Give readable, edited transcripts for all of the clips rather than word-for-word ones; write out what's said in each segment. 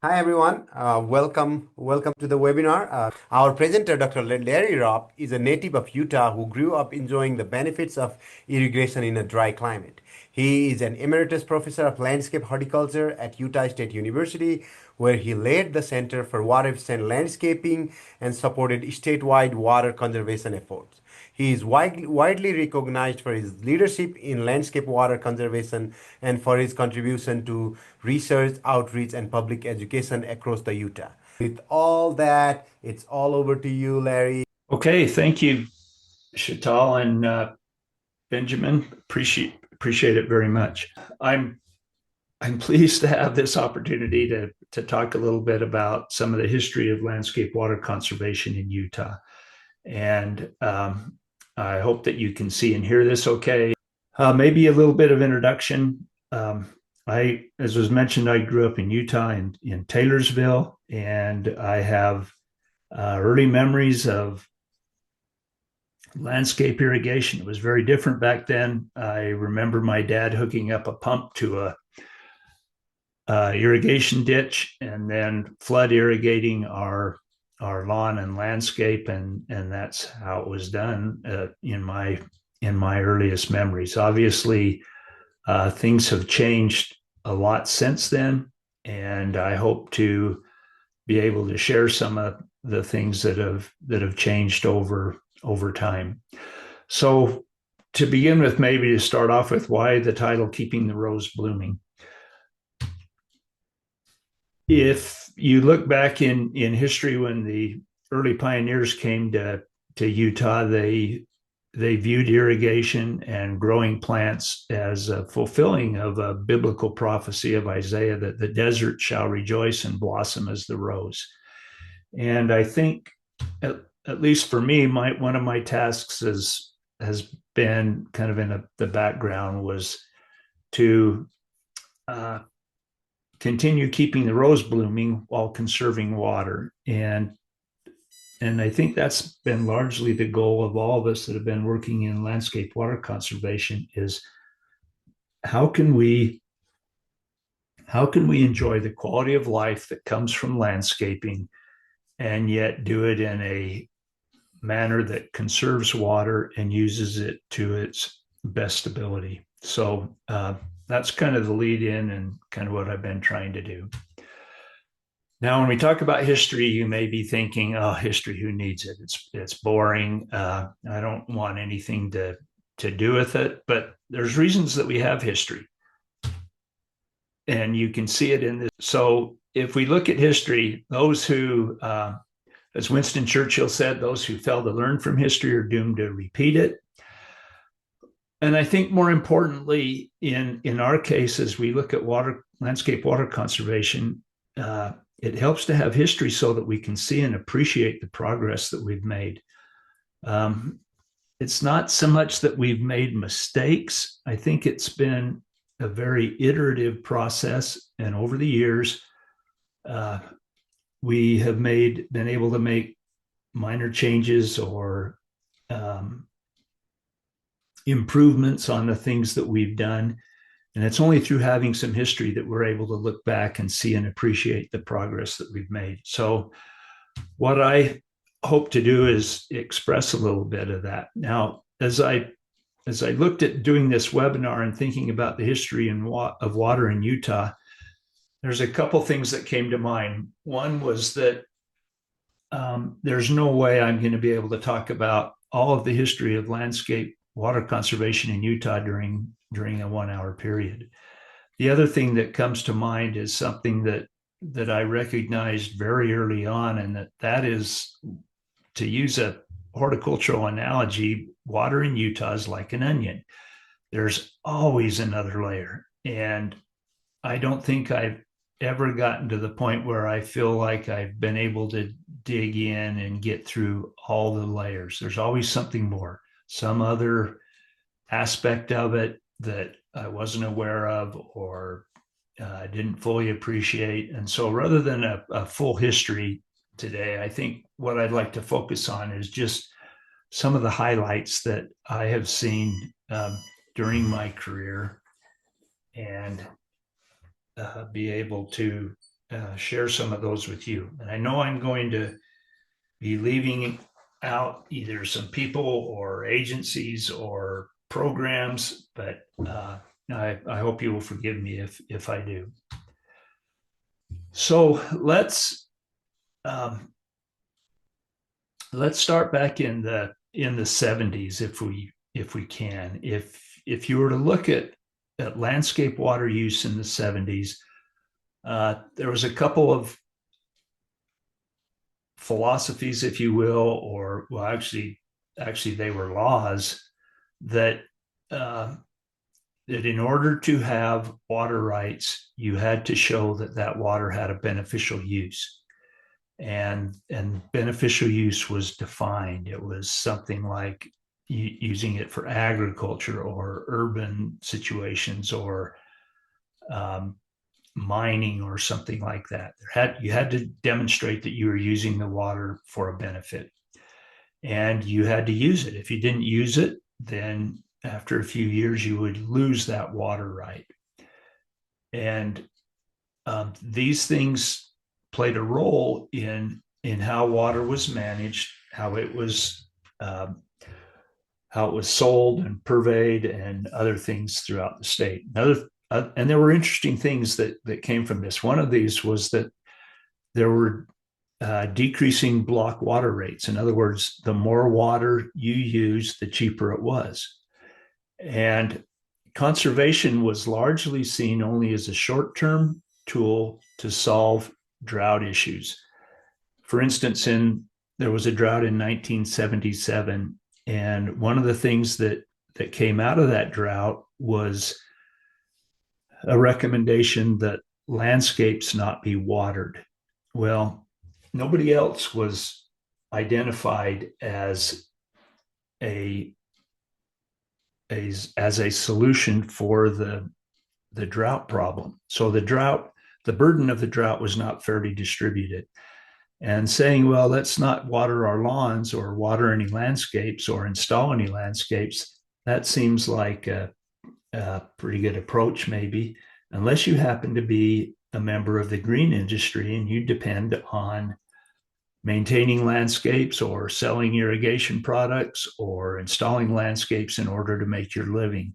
Hi everyone, welcome to the webinar. Our presenter, Dr. Larry Rupp, is a native of Utah who grew up enjoying the benefits of irrigation in a dry climate. He is an emeritus professor of landscape horticulture at Utah State University, where he led the Center for Water Efficient Landscaping and supported statewide water conservation efforts. He is widely recognized for his leadership in landscape water conservation and for his contribution to research, outreach, and public education across the Utah. With all that, it's all over to you, Larry. Okay, thank you, Shatal and Benjamin. Appreciate it very much. I'm pleased to have this opportunity to talk a little bit about some of the history of landscape water conservation in Utah, and I hope that you can see and hear this okay. Maybe a little bit of introduction. As was mentioned, I grew up in Utah in Taylorsville, and I have early memories of landscape irrigation. It was very different back then. I remember my dad hooking up a pump to a irrigation ditch and then flood irrigating our lawn and landscape, and that's how it was done in my earliest memories. Obviously, things have changed a lot since then, and I hope to be able to share some of the things that have changed over time. So to begin with, maybe to start off with, why the title Keeping the Rose Blooming. If you look back in history, when the early pioneers came to Utah, they viewed irrigation and growing plants as fulfilling of a biblical prophecy of Isaiah that the desert shall rejoice and blossom as the rose. And I think, at least for me, one of my tasks has been kind of in the background, was to continue keeping the rose blooming while conserving water. And I think that's been largely the goal of all of us that have been working in landscape water conservation, is how can we enjoy the quality of life that comes from landscaping and yet do it in a manner that conserves water and uses it to its best ability. So that's kind of the lead in and kind of what I've been trying to do. Now, when we talk about history, you may be thinking, "Oh, history, who needs it? It's boring. I don't want anything to do with it." But there's reasons that we have history, and you can see it in this. So if we look at history, those who, as Winston Churchill said, those who fail to learn from history are doomed to repeat it. And I think more importantly, in our case, as we look at landscape water conservation, it helps to have history so that we can see and appreciate the progress that we've made. It's not so much that we've made mistakes. I think it's been a very iterative process, and over the years, we have been able to make minor changes or improvements on the things that we've done. And it's only through having some history that we're able to look back and see and appreciate the progress that we've made. So what I hope to do is express a little bit of that. Now, as I looked at doing this webinar and thinking about the history of water in Utah, there's a couple things that came to mind. One was that there's no way I'm going to be able to talk about all of the history of landscape water conservation in Utah during a 1 hour period. The other thing that comes to mind is something that I recognized very early on, and that is, to use a horticultural analogy, water in Utah is like an onion. There's always another layer. And I don't think I've ever gotten to the point where I feel like I've been able to dig in and get through all the layers. There's always something more, some other aspect of it that I wasn't aware of or didn't fully appreciate. And so rather than a full history today, I think what I'd like to focus on is just some of the highlights that I have seen during my career, and be able to share some of those with you. And I know I'm going to be leaving out either some people or agencies or programs, but I hope you will forgive me if I do. So let's start back in the 70s if we can. If you were to look at landscape water use in the 70s, there was a couple of philosophies, if you will, or well, actually they were laws that that in order to have water rights, you had to show that that water had a beneficial use. And beneficial use was defined. It was something like using it for agriculture or urban situations or mining or something like that. You had to demonstrate that you were using the water for a benefit, and you had to use it. If you didn't use it, then after a few years, you would lose that water right. And these things played a role in how water was managed, how it was sold and purveyed, and other things throughout the state. And there were interesting things that came from this. One of these was that there were decreasing block water rates. In other words, the more water you used, the cheaper it was. And conservation was largely seen only as a short-term tool to solve drought issues. For instance, there was a drought in 1977, and one of the things that came out of that drought was a recommendation that landscapes not be watered. Well, nobody else was identified as a solution for the drought problem. So the burden of the drought was not fairly distributed. And saying, well, let's not water our lawns or water any landscapes or install any landscapes, that seems like a pretty good approach, maybe, unless you happen to be a member of the green industry and you depend on maintaining landscapes or selling irrigation products or installing landscapes in order to make your living.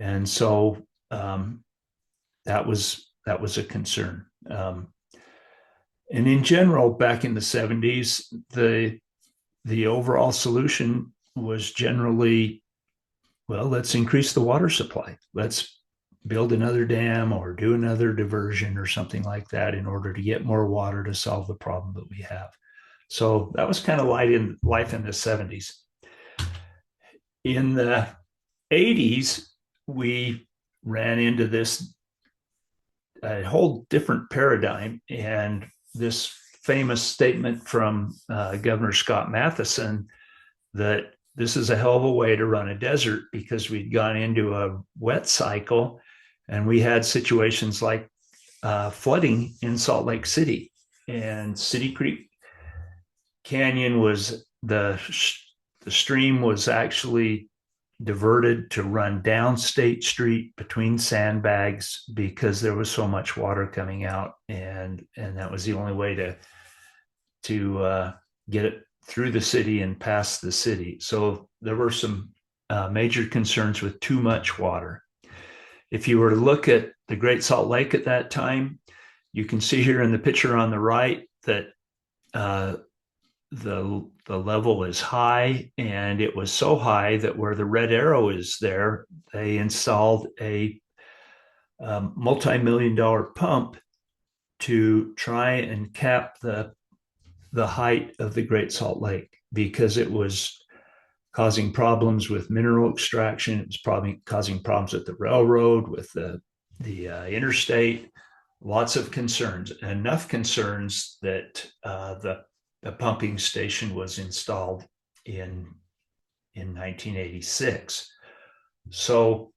And so that was a concern. And in general, back in the 70s, the overall solution was generally, well, let's increase the water supply. Let's build another dam or do another diversion or something like that in order to get more water to solve the problem that we have. So that was kind of life in the 70s. In the 80s, we ran into this a whole different paradigm, and this famous statement from Governor Scott Matheson that this is a hell of a way to run a desert, because we'd gone into a wet cycle and we had situations like flooding in Salt Lake City, and City Creek Canyon was the stream was actually diverted to run down State Street between sandbags because there was so much water coming out, and that was the only way to get it through the city and past the city. So there were some major concerns with too much water. If you were to look at the Great Salt Lake at that time, you can see here in the picture on the right that the level is high, and it was so high that where the red arrow is there, they installed a multi-million-dollar pump to try and cap the height of the Great Salt Lake, because it was causing problems with mineral extraction. It was probably causing problems with the railroad, with the interstate, lots of concerns, enough concerns that the pumping station was installed in 1986. So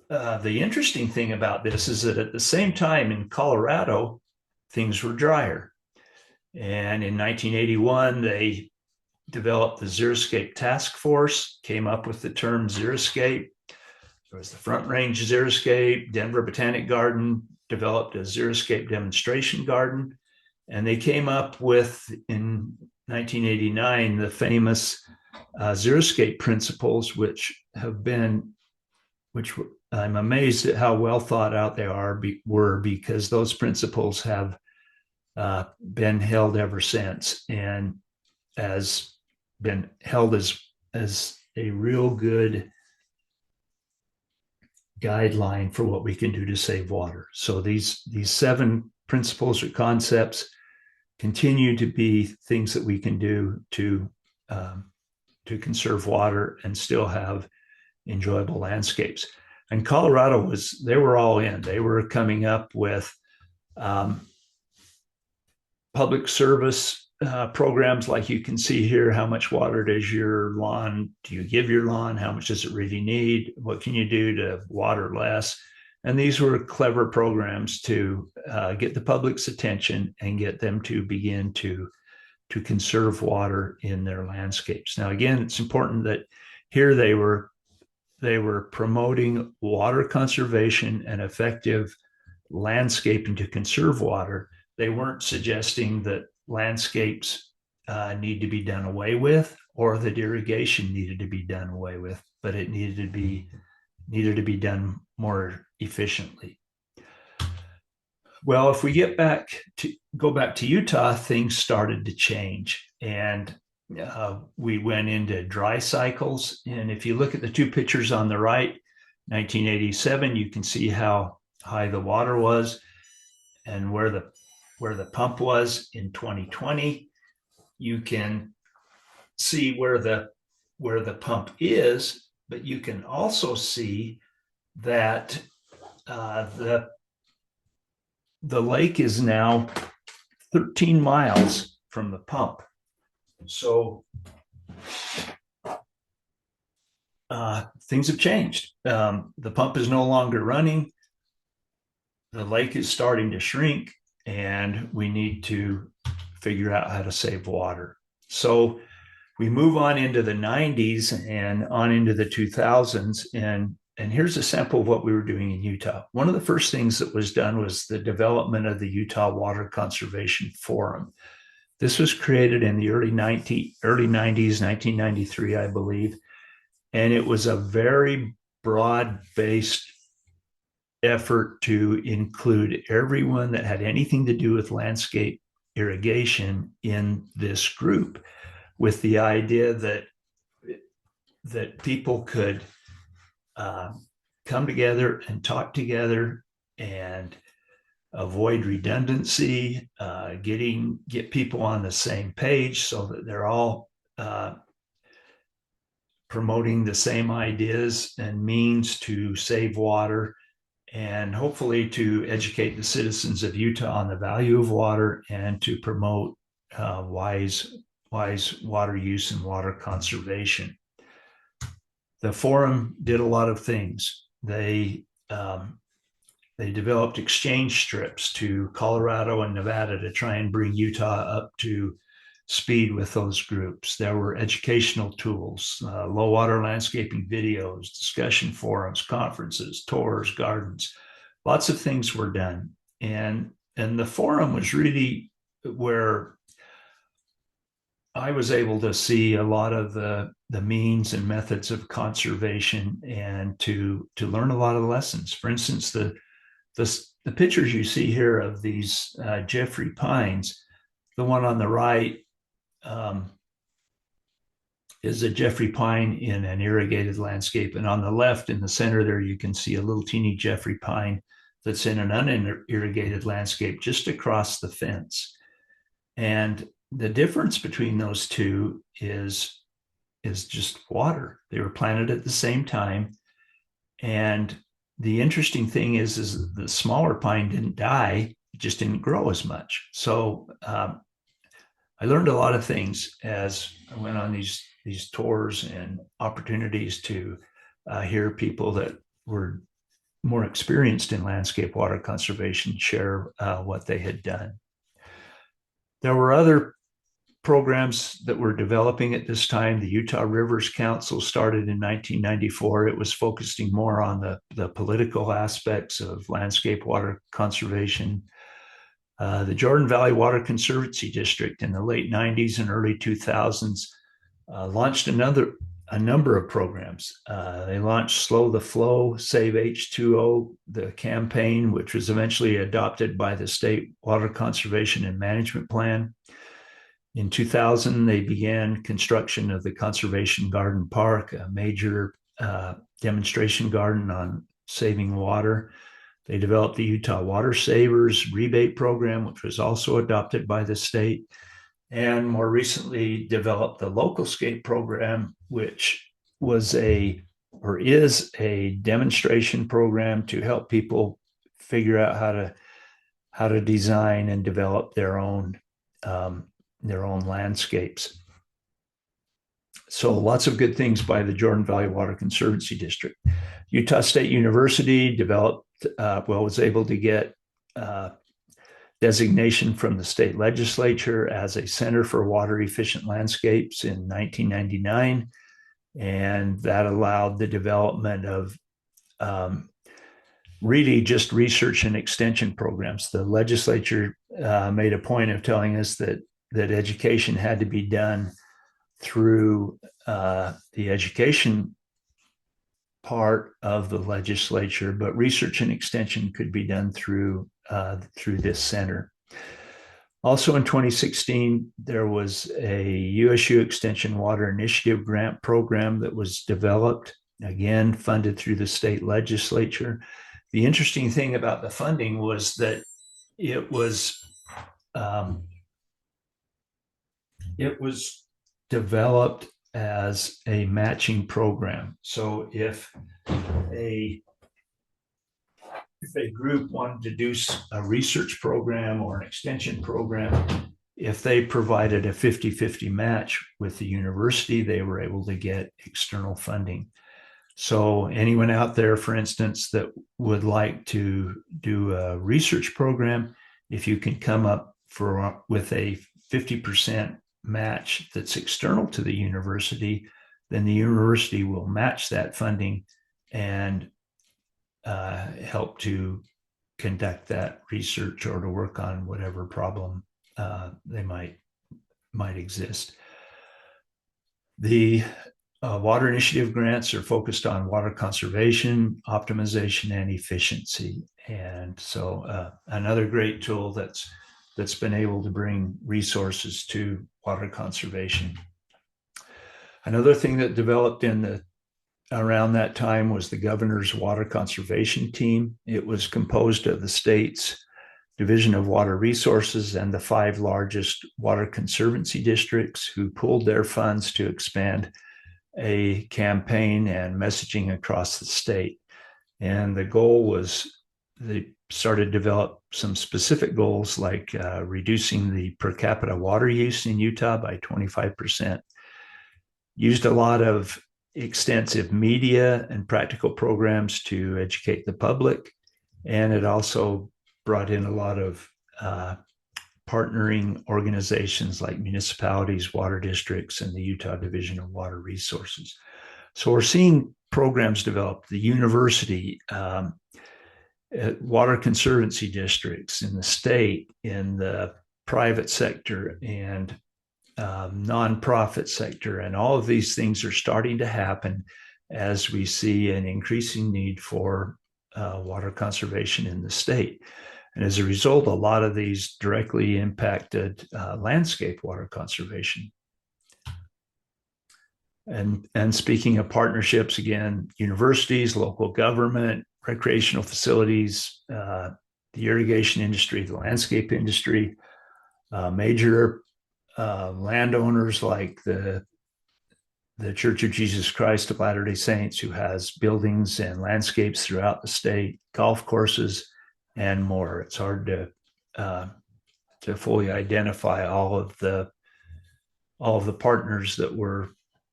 the interesting thing about this is that at the same time in Colorado, things were drier. And in 1981, they developed the Xeriscape Task Force, came up with the term xeriscape. There was the Front Range Xeriscape, Denver Botanic Garden developed a xeriscape demonstration garden, and they came up with, in 1989, the famous xeriscape principles, which I'm amazed at how well thought out they were, because those principles have been held ever since, and has been held as a real good guideline for what we can do to save water. So these 7 principles or concepts continue to be things that we can do to conserve water and still have enjoyable landscapes. And Colorado they were all in. They were coming up with public service programs, like you can see here. How much water does your lawn, do you give your lawn? How much does it really need? What can you do to water less? And these were clever programs to get the public's attention and get them to begin to conserve water in their landscapes. Now, again, it's important that here they were promoting water conservation and effective landscaping to conserve water. They weren't suggesting that landscapes need to be done away with, or that irrigation needed to be done away with, but it needed to be done more efficiently. Well, if we go back to Utah, things started to change, and we went into dry cycles. And if you look at the 2 pictures on the right, 1987, you can see how high the water was and where the pump was. In 2020, you can see where the pump is, but you can also see that the lake is now 13 miles from the pump. So things have changed. The pump is no longer running. The lake is starting to shrink, and we need to figure out how to save water. So we move on into the 90s and on into the 2000s, and here's a sample of what we were doing in Utah. One of the first things that was done was the development of the Utah Water Conservation Forum. This was created in the early 90s, 1993, I believe, and it was a very broad-based effort to include everyone that had anything to do with landscape irrigation in this group, with the idea that people could come together and talk together and avoid redundancy, get people on the same page so that they're all promoting the same ideas and means to save water, and hopefully to educate the citizens of Utah on the value of water and to promote wise water use and water conservation. The forum did a lot of things. They developed exchange trips to Colorado and Nevada to try and bring Utah up to speed with those groups. There were educational tools, low water landscaping videos, discussion forums, conferences, tours, gardens. Lots of things were done. And the forum was really where I was able to see a lot of the means and methods of conservation, and to learn a lot of lessons. For instance, the pictures you see here of these Jeffrey pines, the one on the right is a Jeffrey pine in an irrigated landscape. And on the left in the center there, you can see a little teeny Jeffrey pine that's in an unirrigated landscape just across the fence. And the difference between those two is just water. They were planted at the same time. And the interesting thing is the smaller pine didn't die, it just didn't grow as much. So I learned a lot of things as I went on these tours and opportunities to hear people that were more experienced in landscape water conservation share what they had done. There were other programs that were developing at this time. The Utah Rivers Council started in 1994. It was focusing more on the political aspects of landscape water conservation. The Jordan Valley Water Conservancy District in the late 90s and early 2000s launched a number of programs. They launched Slow the Flow, Save H2O, the campaign, which was eventually adopted by the State Water Conservation and Management Plan. In 2000, they began construction of the Conservation Garden Park, a major demonstration garden on saving water. They developed the Utah Water Savers rebate program, which was also adopted by the state, and more recently developed the Localscape program, which is a demonstration program to help people figure out how to design and develop their own landscapes. So lots of good things by the Jordan Valley Water Conservancy District. Utah State University was able to get designation from the state legislature as a Center for Water Efficient Landscapes in 1999. And that allowed the development of really just research and extension programs. The legislature made a point of telling us that education had to be done through the education part of the legislature, but research and extension could be done through this center. Also in 2016, there was a USU Extension Water Initiative grant program that was developed, again, funded through the state legislature. The interesting thing about the funding was that it was developed as a matching program. So if a group wanted to do a research program or an extension program, if they provided a 50-50 match with the university, they were able to get external funding. So anyone out there, for instance, that would like to do a research program, if you can come up with a 50% match that's external to the university, then the university will match that funding and help to conduct that research or to work on whatever problem they might exist. The water initiative grants are focused on water conservation, optimization, and efficiency. And so another great tool that's been able to bring resources to water conservation. Another thing that developed around that time was the governor's water conservation team. It was composed of the state's Division of Water Resources and the 5 largest water conservancy districts, who pooled their funds to expand a campaign and messaging across the state. And the goal was, they started to develop some specific goals, like reducing the per capita water use in Utah by 25%. Used a lot of extensive media and practical programs to educate the public. And it also brought in a lot of partnering organizations like municipalities, water districts, and the Utah Division of Water Resources. So we're seeing programs develop. The university, water conservancy districts in the state, in the private sector, and nonprofit sector. And all of these things are starting to happen as we see an increasing need for water conservation in the state. And as a result, a lot of these directly impacted landscape water conservation. And speaking of partnerships, again, universities, local government, recreational facilities, the irrigation industry, the landscape industry, major landowners like the Church of Jesus Christ of Latter-day Saints, who has buildings and landscapes throughout the state, golf courses, and more. It's hard to fully identify all of the partners that were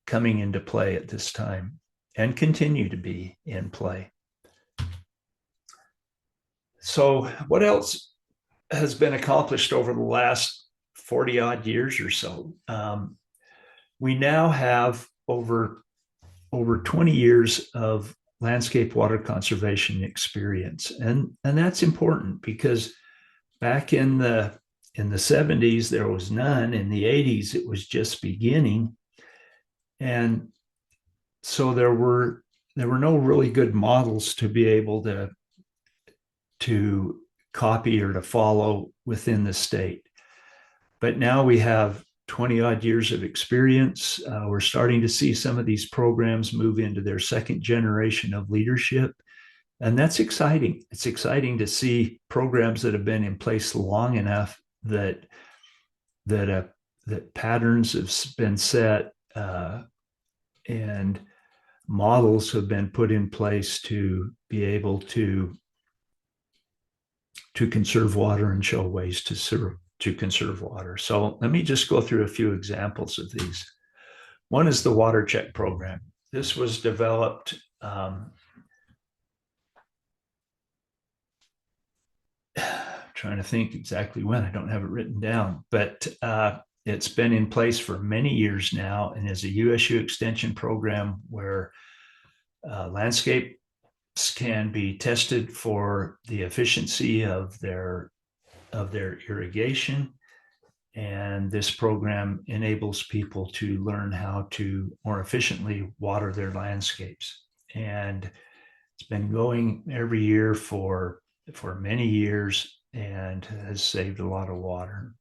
coming into play at this time and continue to be in play. So what else has been accomplished over the last 40 odd years or so. We now have over 20 years of landscape water conservation experience. And that's important because back in the 70s, there was none. In the 80s, it was just beginning. And so there were no really good models to be able to copy or to follow within the state. But now we have 20 odd years of experience. We're starting to see some of these programs move into their second generation of leadership. And that's exciting. It's exciting to see programs that have been in place long enough that patterns have been set and models have been put in place to be able to conserve water and show ways to conserve water. So let me just go through a few examples of these. One is the water check program. This was developed trying to think exactly when. I don't have it written down, but it's been in place for many years now and is a USU extension program where landscapes can be tested for the efficiency of their irrigation. And this program enables people to learn how to more efficiently water their landscapes. And it's been going every year for many years and has saved a lot of water.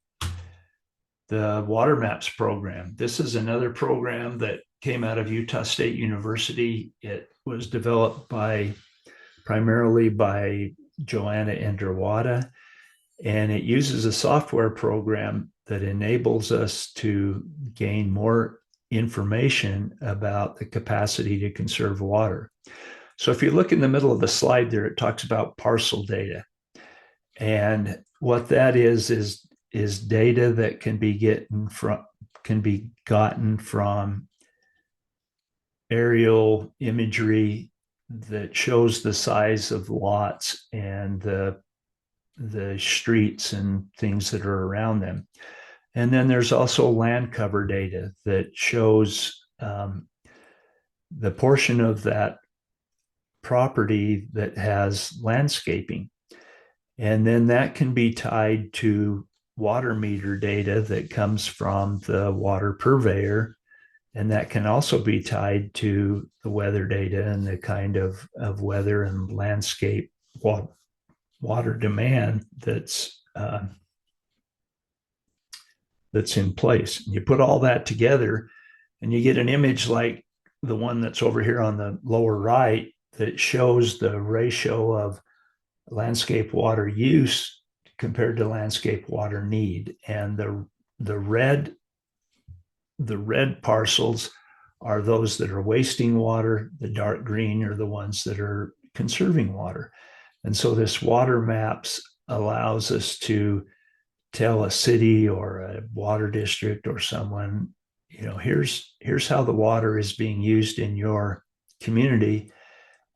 The Water Maps program. This is another program that came out of Utah State University. It was developed primarily by Joanna Enderwada, and it uses a software program that enables us to gain more information about the capacity to conserve water. So if you look in the middle of the slide there, it talks about parcel data. And what that is data that can be gotten from aerial imagery that shows the size of lots and the streets and things that are around them. And then there's also land cover data that shows the portion of that property that has landscaping. And then that can be tied to water meter data that comes from the water purveyor. And that can also be tied to the weather data and the kind of weather and landscape water demand that's in place. You put all that together and you get an image like the one that's over here on the lower right that shows the ratio of landscape water use compared to landscape water need. And the red parcels are those that are wasting water. The dark green are the ones that are conserving water. And so this water maps allows us to tell a city or a water district or someone, here's how the water is being used in your community.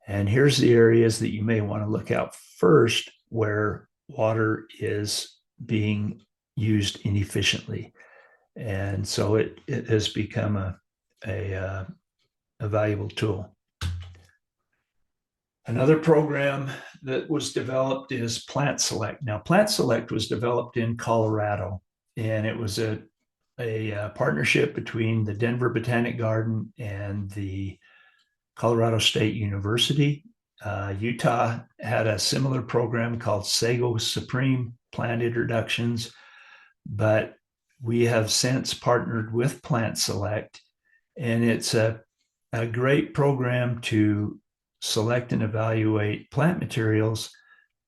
And here's the areas that you may want to look out first where water is being used inefficiently. And so it has become a valuable tool. Another program that was developed is Plant Select. Now, Plant Select was developed in Colorado, and it was a partnership between the Denver Botanic Garden and the Colorado State University. Utah had a similar program called Sago Supreme Plant Introductions, but we have since partnered with Plant Select, and it's a great program to select and evaluate plant materials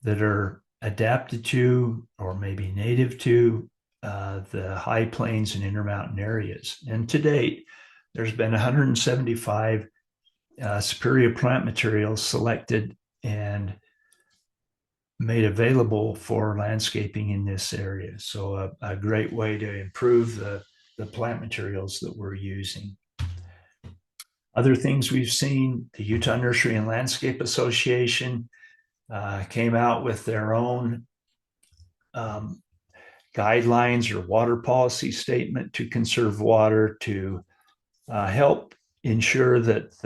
that are adapted to or maybe native to the high plains and intermountain areas. And to date, there's been 175 superior plant materials selected and made available for landscaping in this area. So a great way to improve the plant materials that we're using. Other things we've seen, the Utah Nursery and Landscape Association came out with their own guidelines or water policy statement to conserve water to help ensure that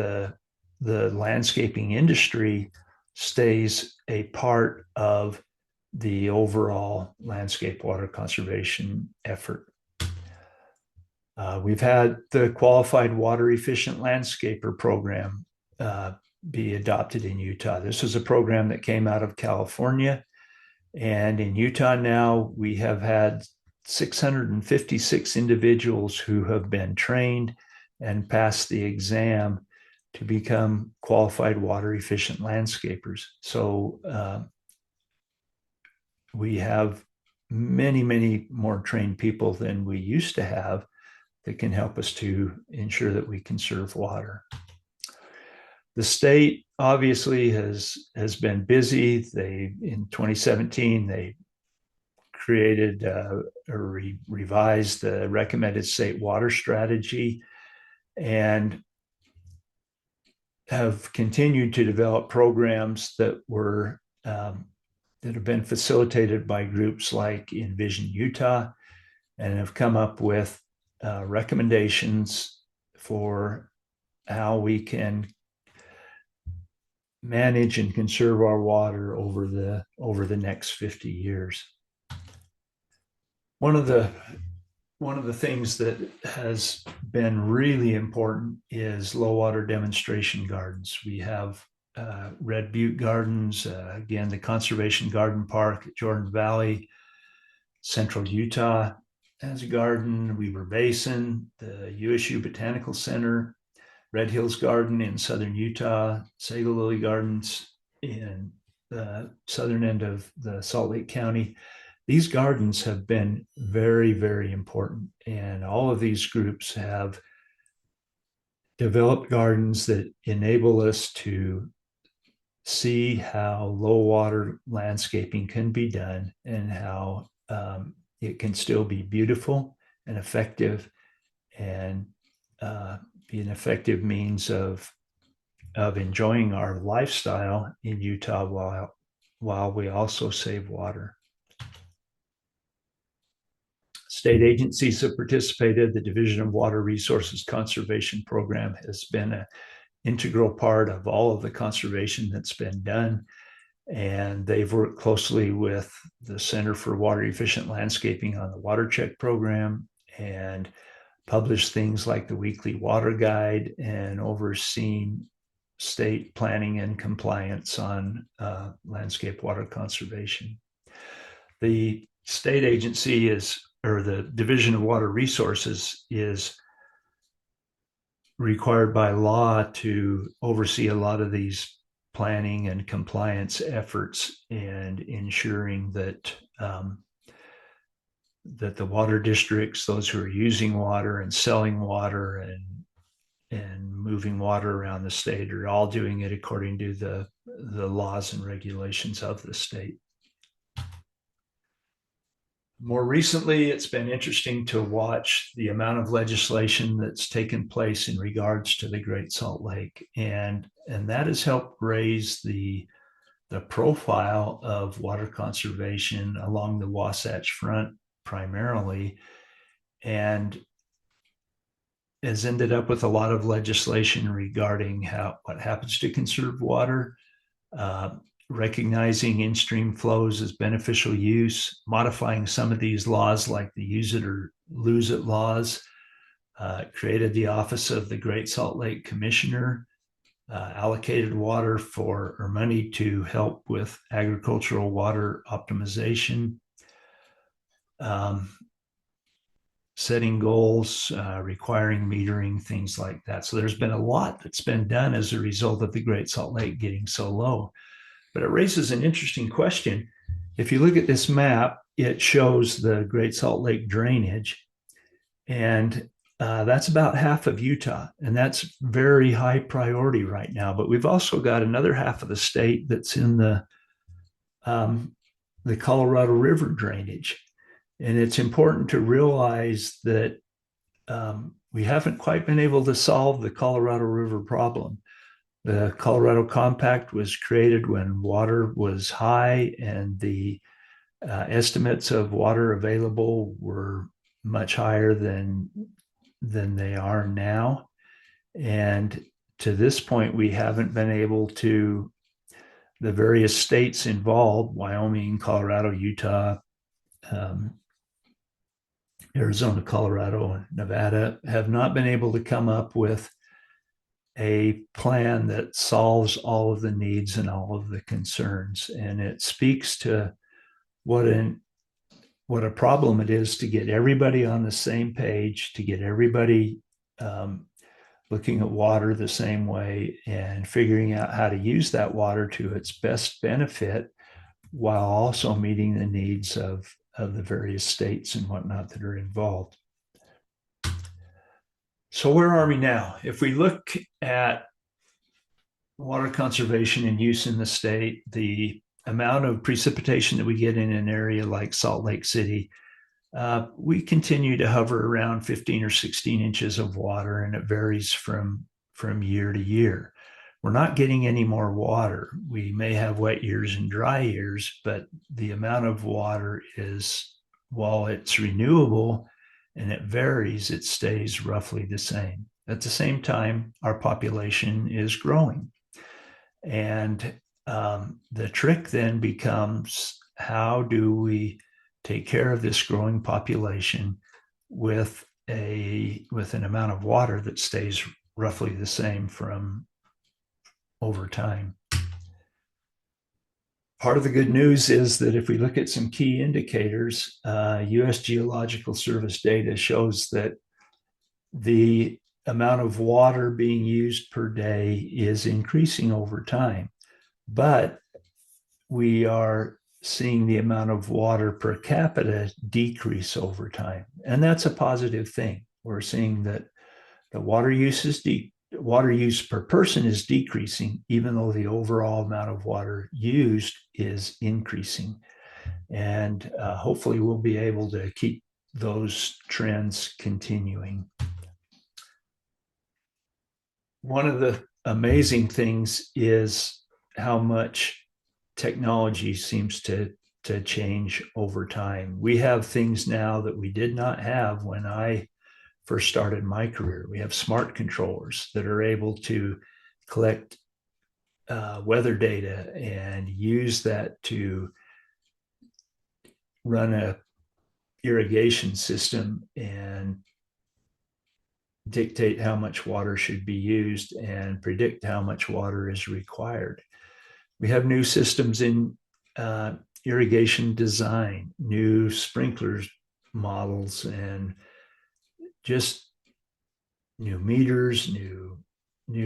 the landscaping industry stays a part of the overall landscape water conservation effort. We've had the Qualified Water Efficient Landscaper program be adopted in Utah. This is a program that came out of California. And in Utah now, we have had 656 individuals who have been trained and passed the exam to become qualified water efficient landscapers. So we have many, many more trained people than we used to have that can help us to ensure that we conserve water. The state obviously has been busy. In 2017, they created or revised the recommended state water strategy and have continued to develop programs that have been facilitated by groups like Envision Utah and have come up with recommendations for how we can manage and conserve our water over the next 50 years. One of the things that has been really important is low water demonstration gardens. We have Red Butte Gardens, again, the Conservation Garden Park at Jordan Valley, Central Utah has a garden, Weaver Basin, the USU Botanical Center, Red Hills Garden in southern Utah, Sago Lily Gardens in the southern end of the Salt Lake County. These gardens have been very, very important. And all of these groups have developed gardens that enable us to see how low water landscaping can be done and how it can still be beautiful and effective and be an effective means of enjoying our lifestyle in Utah while we also save water. State agencies have participated. The Division of Water Resources Conservation Program has been an integral part of all of the conservation that's been done. And they've worked closely with the Center for Water Efficient Landscaping on the Water Check program and published things like the weekly water guide and overseen state planning and compliance on landscape water conservation. The state agency or the Division of Water Resources is required by law to oversee a lot of these planning and compliance efforts and ensuring that that the water districts, those who are using water and selling water and moving water around the state, are all doing it according to the laws and regulations of the state. More recently, it's been interesting to watch the amount of legislation that's taken place in regards to the Great Salt Lake, and that has helped raise the profile of water conservation along the Wasatch Front primarily, and has ended up with a lot of legislation regarding what happens to conserved water, recognizing in-stream flows as beneficial use, modifying some of these laws like the use it or lose it laws, created the Office of the Great Salt Lake Commissioner, allocated water or money to help with agricultural water optimization, setting goals, requiring metering, things like that. So there's been a lot that's been done as a result of the Great Salt Lake getting so low. But it raises an interesting question. If you look at this map, it shows the Great Salt Lake drainage, and that's about half of Utah, and that's very high priority right now. But we've also got another half of the state that's in the Colorado River drainage. And it's important to realize that we haven't quite been able to solve the Colorado River problem. The Colorado Compact was created when water was high and the Estimates of water available were much higher than they are now. And to this point, we haven't been able to, the various states involved, Wyoming, Colorado, Utah, Arizona, Colorado, Nevada, have not been able to come up with a plan that solves all of the needs and all of the concerns. And it speaks to what a problem it is to get everybody on the same page, to get everybody looking at water the same way and figuring out how to use that water to its best benefit while also meeting the needs of the various states and whatnot that are involved. So where are we now? If we look at water conservation and use in the state, the amount of precipitation that we get in an area like Salt Lake City, we continue to hover around 15 or 16 inches of water, and it varies from year to year. We're not getting any more water. We may have wet years and dry years, but the amount of water is, while it's renewable and it varies, it stays roughly the same. At the same time, our population is growing. And the trick then becomes, how do we take care of this growing population with an amount of water that stays roughly the same from over time? Part of the good news is that if we look at some key indicators, U.S. Geological Service data shows that the amount of water being used per day is increasing over time, but we are seeing the amount of water per capita decrease over time. And that's a positive thing. We're seeing that the water use per person is decreasing, even though the overall amount of water used is increasing. And hopefully we'll be able to keep those trends continuing. One of the amazing things is how much technology seems to change over time. We have things now that we did not have when I first started my career. We have smart controllers that are able to collect weather data and use that to run a irrigation system and dictate how much water should be used and predict how much water is required. We have new systems in irrigation design, new sprinklers models, and just new meters, new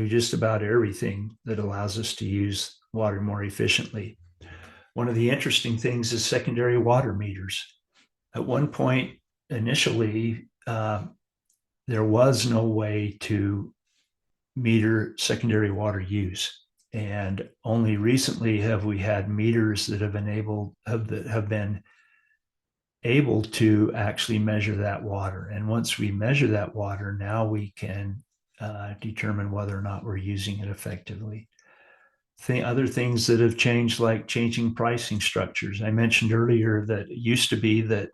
just about everything that allows us to use water more efficiently. One of the interesting things is secondary water meters. At one point, initially, there was no way to meter secondary water use. And only recently have we had meters that have been able to actually measure that water. And once we measure that water, now we can determine whether or not we're using it effectively. Other things that have changed, like changing pricing structures. I mentioned earlier that it used to be that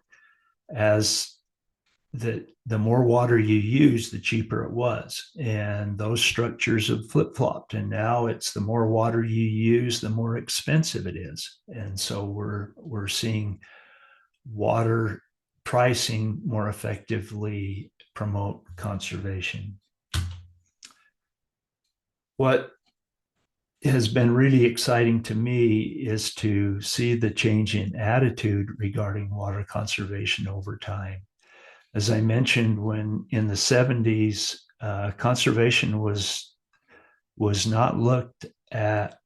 the more water you use, the cheaper it was. And those structures have flip-flopped. And now it's the more water you use, the more expensive it is. And so we're seeing water pricing more effectively promote conservation. What has been really exciting to me is to see the change in attitude regarding water conservation over time. As I mentioned, when in the 70s, conservation was not looked at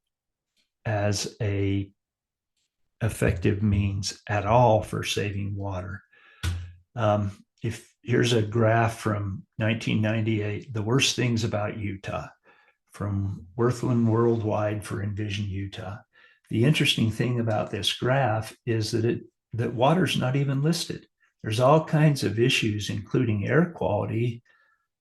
as a effective means at all for saving water. If here's a graph from 1998, the worst things about Utah, from Worthland Worldwide for Envision Utah. The interesting thing about this graph is that water's not even listed. There's all kinds of issues, including air quality,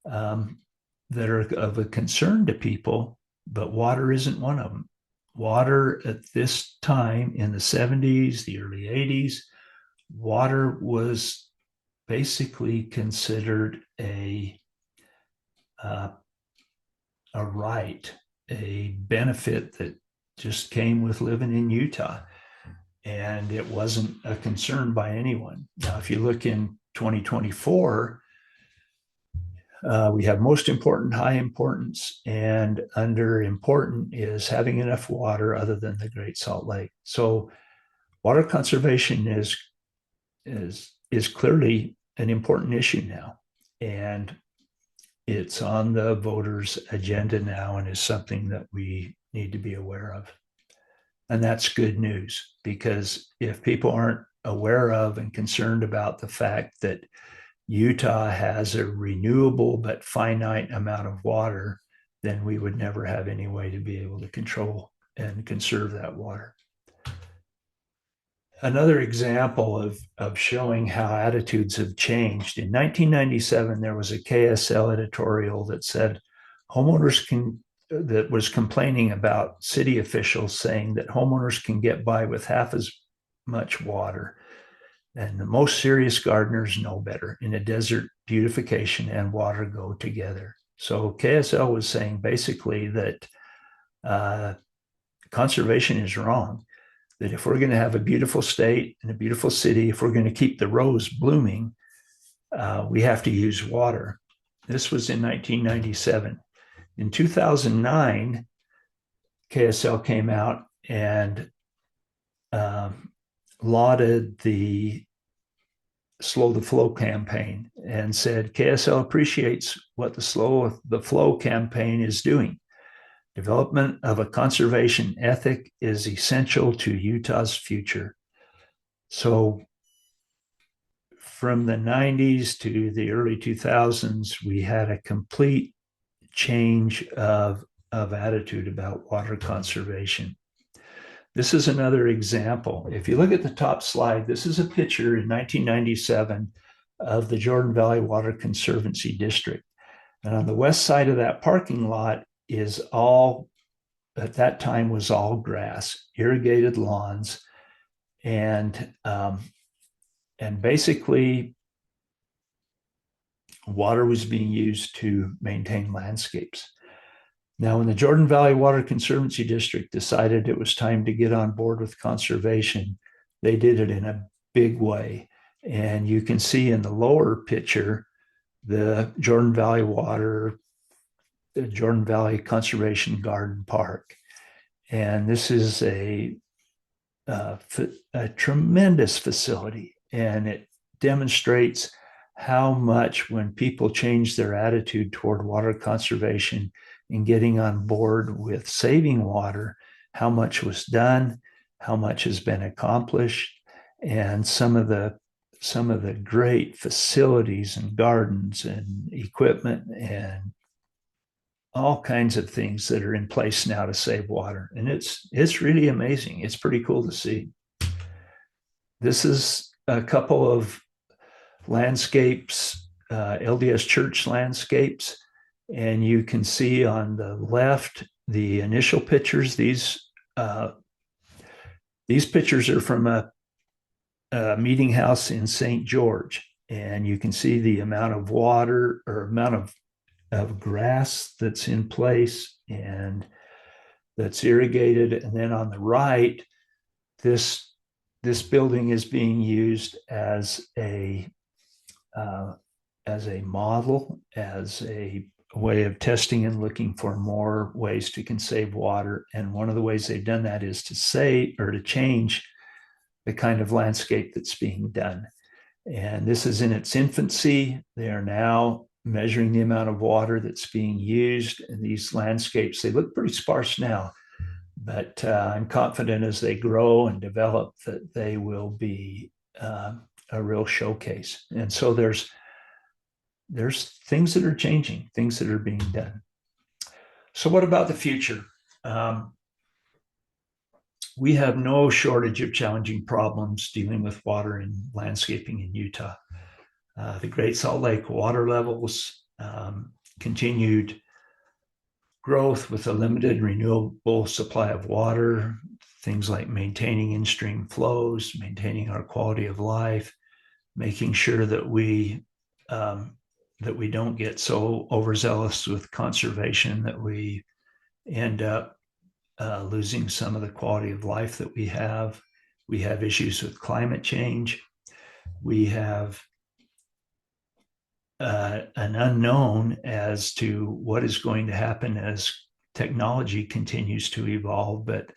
that are of a concern to people, but water isn't one of them. water at this time in the 70s, the early 80s, water was basically considered uh, a right, a benefit that just came with living in Utah. And it wasn't a concern by anyone. Now, if you look in 2024, we have most important, high importance, and under important is having enough water other than the Great Salt Lake. So water conservation is clearly an important issue now. And it's on the voters' agenda now and is something that we need to be aware of. And that's good news, because if people aren't aware of and concerned about the fact that Utah has a renewable but finite amount of water, then we would never have any way to be able to control and conserve that water. Another example of showing how attitudes have changed. In 1997, there was a KSL editorial that said homeowners that was complaining about city officials saying that homeowners can get by with half as much water. And the most serious gardeners know better. In a desert, beautification and water go together. So KSL was saying basically that conservation is wrong, that if we're going to have a beautiful state and a beautiful city, if we're going to keep the rose blooming, we have to use water. This was in 1997. In 2009, KSL came out and lauded the Slow the Flow campaign and said KSL appreciates what the Slow the Flow campaign is doing. Development of a conservation ethic is essential to Utah's future. So from the 90s to the early 2000s, we had a complete change of attitude about water conservation. This is another example. If you look at the top slide, this is a picture in 1997 of the Jordan Valley Water Conservancy District. And on the west side of that parking lot is all, at that time, was all grass, irrigated lawns, and basically water was being used to maintain landscapes. Now, when the Jordan Valley Water Conservancy District decided it was time to get on board with conservation, they did it in a big way. And you can see in the lower picture, the Jordan Valley Conservation Garden Park. And this is a tremendous facility, and it demonstrates how much, when people change their attitude toward water conservation and getting on board with saving water, how much was done, how much has been accomplished, and some of the great facilities and gardens and equipment and all kinds of things that are in place now to save water. And it's really amazing. It's pretty cool to see. This is a couple of landscapes, LDS church landscapes. And you can see on the left, the initial pictures. These pictures are from a meeting house in St. George. And you can see the amount of water or amount of grass that's in place and that's irrigated. And then on the right, this building is being used as a model, as a way of testing and looking for more ways to save water. And one of the ways they've done that is to change the kind of landscape that's being done. And this is in its infancy. They are now measuring the amount of water that's being used in these landscapes. They look pretty sparse now, but I'm confident as they grow and develop that they will be a real showcase. And so there's things that are changing, things that are being done. So what about the future? We have no shortage of challenging problems dealing with water and landscaping in Utah. The Great Salt Lake water levels, continued growth with a limited renewable supply of water, things like maintaining in-stream flows, maintaining our quality of life, making sure that we don't get so overzealous with conservation that we end up losing some of the quality of life that we have. We have issues with climate change. We have an unknown as to what is going to happen as technology continues to evolve. But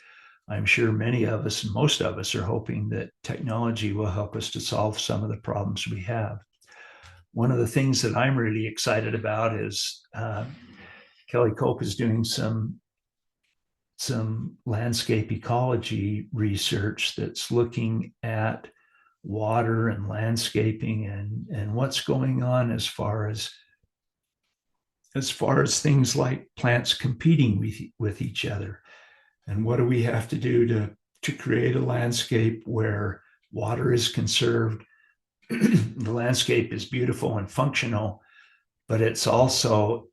I'm sure many of us, most of us, are hoping that technology will help us to solve some of the problems we have. One of the things that I'm really excited about is Kelly Cope is doing some landscape ecology research that's looking at water and landscaping and what's going on as far as things like plants competing with each other, and what do we have to do to create a landscape where water is conserved, the landscape is beautiful and functional, but it's also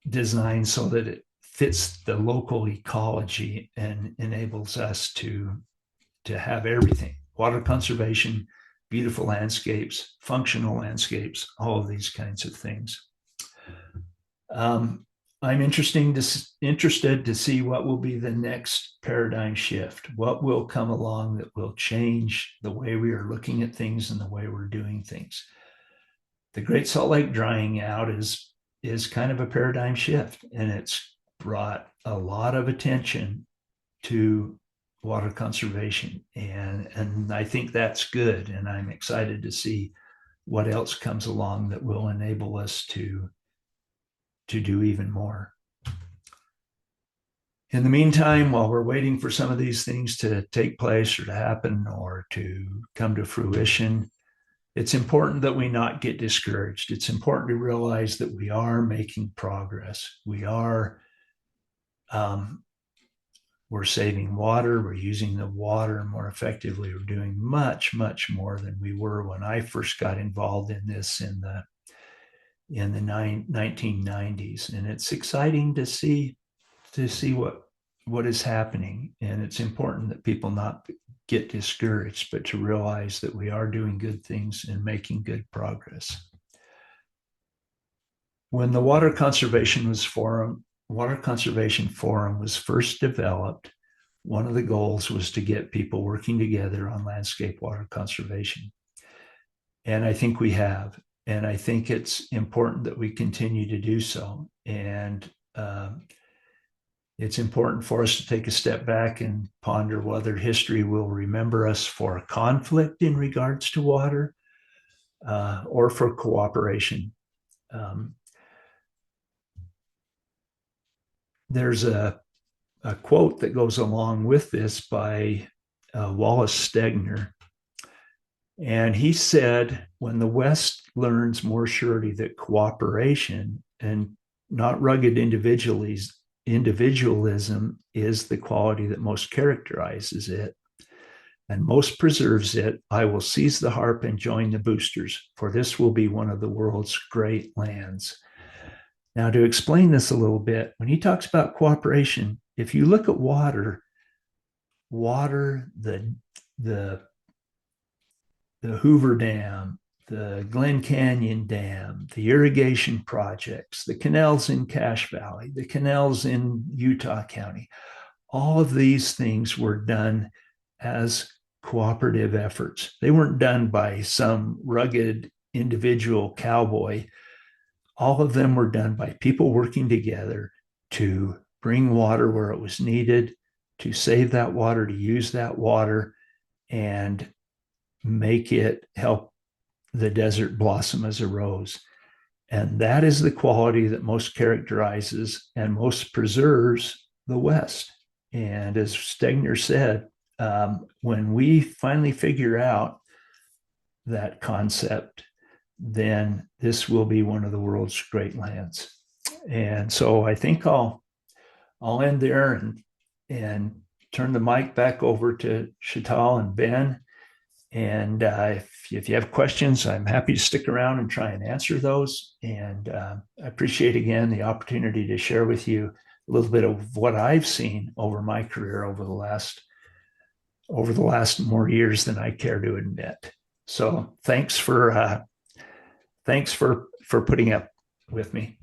designed so that it fits the local ecology and enables us to have everything: water conservation, beautiful landscapes, functional landscapes, all of these kinds of things. I'm interested to see what will be the next paradigm shift, what will come along that will change the way we are looking at things and the way we're doing things. The Great Salt Lake drying out is kind of a paradigm shift, and it's brought a lot of attention to water conservation, and I think that's good, and I'm excited to see what else comes along that will enable us to do even more. In the meantime, while we're waiting for some of these things to take place or to happen or to come to fruition, it's important that we not get discouraged. It's important to realize that we are making progress. We're saving water. We're using the water more effectively. We're doing much, much more than we were when I first got involved in this in the 1990s. And it's exciting to see what is happening. And it's important that people not get discouraged, but to realize that we are doing good things and making good progress. When the Water Conservation Forum was first developed, one of the goals was to get people working together on landscape water conservation. And I think we have. And I think it's important that we continue to do so. And it's important for us to take a step back and ponder whether history will remember us for a conflict in regards to water or for cooperation. There's a quote that goes along with this by Wallace Stegner. And he said, when the West learns more surety that cooperation and not rugged individualism is the quality that most characterizes it and most preserves it, I will seize the harp and join the boosters, for this will be one of the world's great lands. Now, to explain this a little bit, when he talks about cooperation, if you look at water, the Hoover Dam, the Glen Canyon Dam, the irrigation projects, the canals in Cache Valley, the canals in Utah County, all of these things were done as cooperative efforts. They weren't done by some rugged individual cowboy. All of them were done by people working together to bring water where it was needed, to save that water, to use that water, and make it help the desert blossom as a rose. And that is the quality that most characterizes and most preserves the West. And as Stegner said, when we finally figure out that concept, then this will be one of the world's great lands. And so I think I'll end there and turn the mic back over to Sheetal and Ben. And if you have questions, I'm happy to stick around and try and answer those. And I appreciate, again, the opportunity to share with you a little bit of what I've seen over my career over the last more years than I care to admit. So thanks for putting up with me.